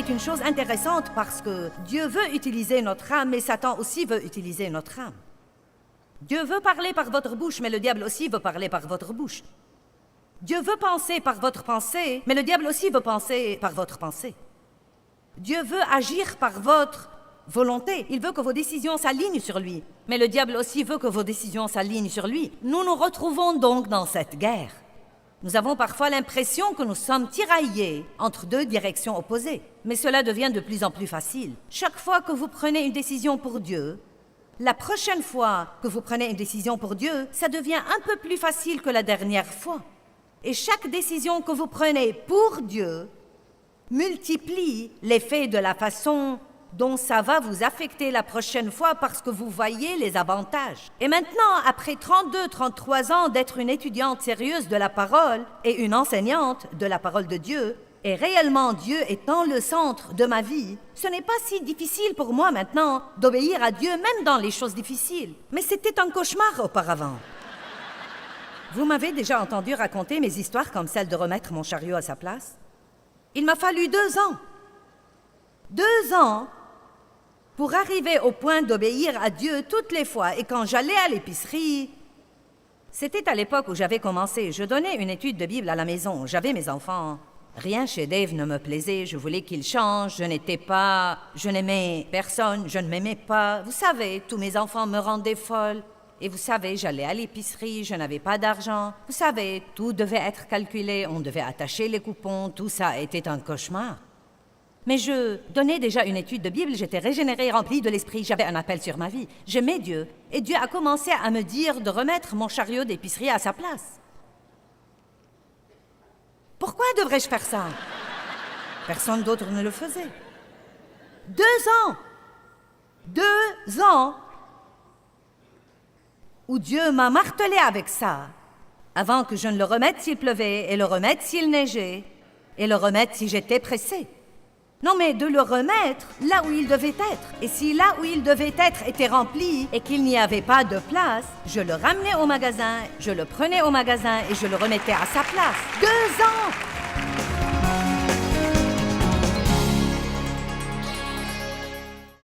est une chose intéressante parce que Dieu veut utiliser notre âme, mais Satan aussi veut utiliser notre âme. Dieu veut parler par votre bouche, mais le diable aussi veut parler par votre bouche. Dieu veut penser par votre pensée, mais le diable aussi veut penser par votre pensée. Dieu veut agir par votre volonté. Il veut que vos décisions s'alignent sur lui, mais le diable aussi veut que vos décisions s'alignent sur lui. Nous nous retrouvons donc dans cette guerre. Nous avons parfois l'impression que nous sommes tiraillés entre deux directions opposées, mais cela devient de plus en plus facile. Chaque fois que vous prenez une décision pour Dieu, la prochaine fois que vous prenez une décision pour Dieu, ça devient un peu plus facile que la dernière fois. Et chaque décision que vous prenez pour Dieu multiplie l'effet de la façon dont ça va vous affecter la prochaine fois parce que vous voyez les avantages. Et maintenant, après 33 ans d'être une étudiante sérieuse de la parole et une enseignante de la parole de Dieu, et réellement Dieu étant le centre de ma vie, ce n'est pas si difficile pour moi maintenant d'obéir à Dieu, même dans les choses difficiles. Mais c'était un cauchemar auparavant. Vous m'avez déjà entendu raconter mes histoires comme celle de remettre mon chariot à sa place? Il m'a fallu 2 ans. 2 ans pour arriver au point d'obéir à Dieu toutes les fois. Et quand j'allais à l'épicerie, c'était à l'époque où j'avais commencé. Je donnais une étude de Bible à la maison. J'avais mes enfants. Rien chez Dave ne me plaisait. Je voulais qu'il change. Je n'aimais personne. Je ne m'aimais pas. Vous savez, tous mes enfants me rendaient folle. Et vous savez, j'allais à l'épicerie, je n'avais pas d'argent. Vous savez, tout devait être calculé. On devait attacher les coupons. Tout ça était un cauchemar. Mais je donnais déjà une étude de Bible, j'étais régénérée, remplie de l'esprit, j'avais un appel sur ma vie. J'aimais Dieu, et Dieu a commencé à me dire de remettre mon chariot d'épicerie à sa place. Pourquoi devrais-je faire ça? Personne d'autre ne le faisait. 2 ans! 2 ans! Où Dieu m'a martelé avec ça, avant que je ne le remette s'il pleuvait, et le remette s'il neigeait, et le remette si j'étais pressée. Non, mais de le remettre là où il devait être. Et si là où il devait être était rempli et qu'il n'y avait pas de place, je le ramenais au magasin, je le prenais au magasin et je le remettais à sa place. 2 ans!